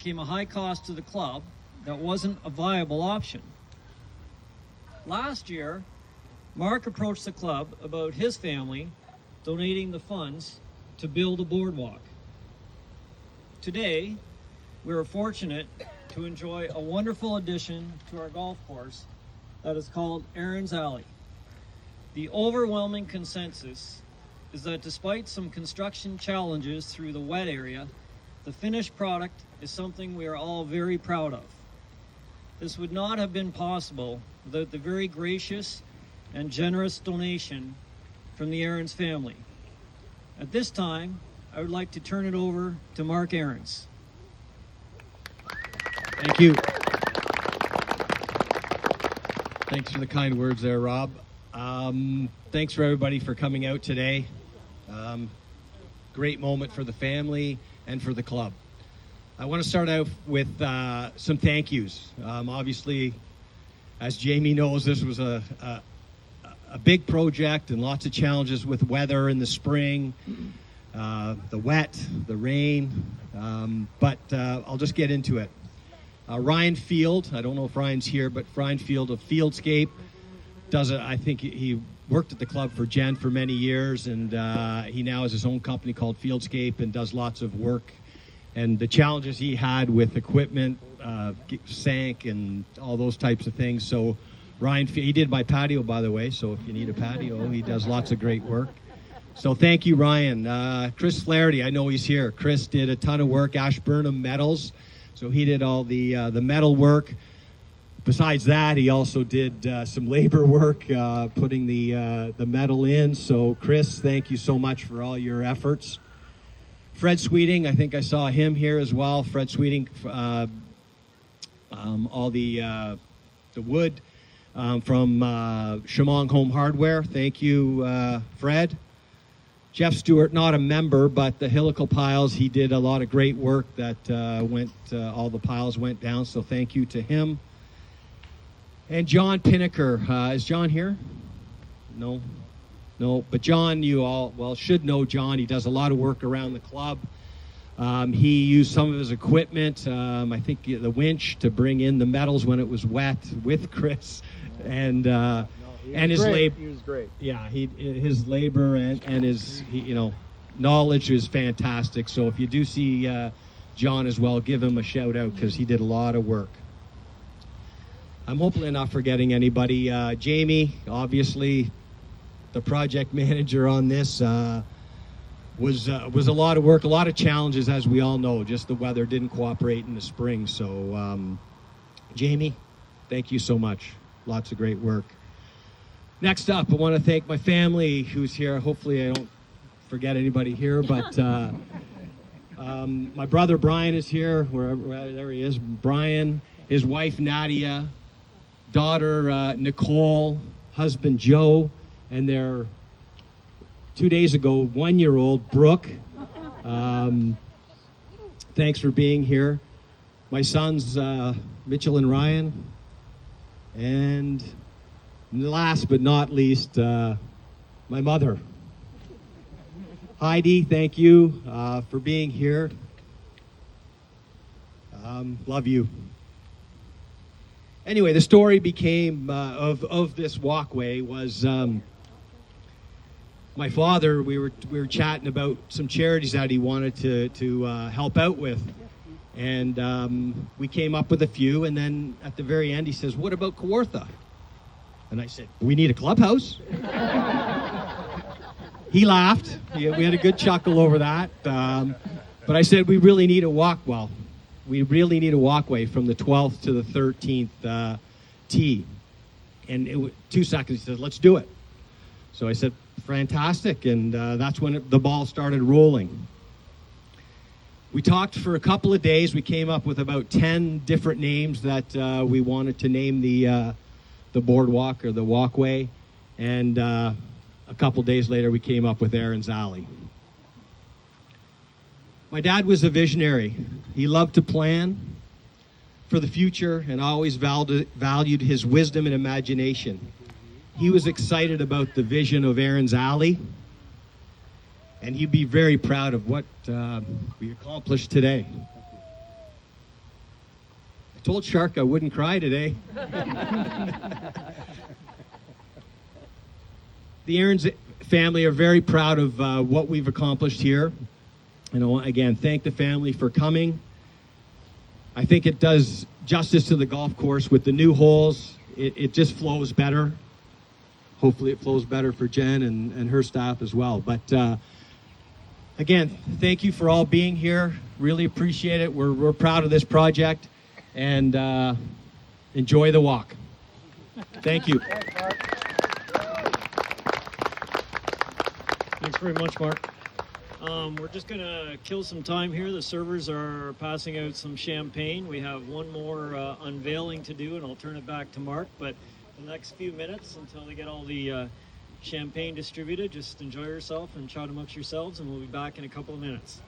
came a high cost to the club that wasn't a viable option. Last year, Mark approached the club about his family donating the funds to build a boardwalk. Today, we are fortunate to enjoy a wonderful addition to our golf course that is called Ahren's Alley. The overwhelming consensus is that despite some construction challenges through the wet area, the finished product is something we are all very proud of. This would not have been possible without the very gracious and generous donation from the Ahrens family. At this time, I would like to turn it over to Mark Ahrens. Thank you. Thanks for the kind words there, Rob. Thanks for everybody for coming out today. Great moment for the family and for the club. I want to start out with some thank yous. Obviously, as Jamie knows, this was a big project and lots of challenges with weather in the spring, the wet, the rain, but I'll just get into it. Ryan Field, I don't know if Ryan's here, but Ryan Field of Fieldscape does it. I think he worked at the club for Jen for many years, and he now has his own company called Fieldscape and does lots of work. And the challenges he had with equipment sank and all those types of things. So Ryan, he did my patio, by the way, so if you need a patio, he does lots of great work. So thank you, Ryan. Chris Flaherty, I know he's here. Chris did a ton of work, Ashburnham Metals. So he did all the metal work. Besides that, he also did some labor work, putting the metal in. So Chris, thank you so much for all your efforts. Fred Sweeting, I think I saw him here as well. Fred Sweeting, all the wood from Shamong Home Hardware. Thank you, Fred. Jeff Stewart, not a member, but the helical piles, he did a lot of great work that all the piles went down, so thank you to him. And John Pinnaker, is John here? No, but John, you all, should know John. He does a lot of work around the club. He used some of his equipment, I think the winch, to bring in the metals when it was wet with Chris, and his labor. He was great. Yeah, his labor and his knowledge is fantastic. So if you do see John as well, give him a shout out because he did a lot of work. I'm hopefully not forgetting anybody. Jamie, obviously, the project manager on this, was a lot of work, a lot of challenges, as we all know. Just the weather didn't cooperate in the spring. So, Jamie, thank you so much. Lots of great work. Next up, I want to thank my family who's here. Hopefully I don't forget anybody here, but my brother Brian is here. There he is. Brian, his wife Nadia, daughter Nicole, husband Joe, and their 2 days ago 1-year-old Brooke. Thanks for being here. My sons Mitchell and Ryan, and last but not least, my mother. Heidi, thank you for being here. Love you. Anyway, the story became of this walkway was my father. We were chatting about some charities that he wanted to help out with, and we came up with a few. And then at the very end, he says, "What about Kawartha?" And I said, "We need a clubhouse." He laughed. We had a good chuckle over that. But I said, we really need a walkway from the 12th to the 13th tee. And 2 seconds, he said, "Let's do it." So I said, fantastic. And that's when the ball started rolling. We talked for a couple of days. We came up with about 10 different names that we wanted to name the boardwalk or the walkway, and a couple days later we came up with Ahren's Alley. My dad was a visionary. He loved to plan for the future and always valued his wisdom and imagination. He was excited about the vision of Ahren's Alley, and he'd be very proud of what we accomplished today. Told Shark I wouldn't cry today. The Ahrens family are very proud of what we've accomplished here. And I want, again, thank the family for coming. I think it does justice to the golf course with the new holes. It just flows better. Hopefully it flows better for Jen and her staff as well. But again, thank you for all being here. Really appreciate it. We're proud of this project, and enjoy the walk. Thank you. Thanks very much, Mark. We're just going to kill some time here. The servers are passing out some champagne. We have one more unveiling to do, and I'll turn it back to Mark. But the next few minutes, until they get all the champagne distributed, just enjoy yourself and chat amongst yourselves, and we'll be back in a couple of minutes.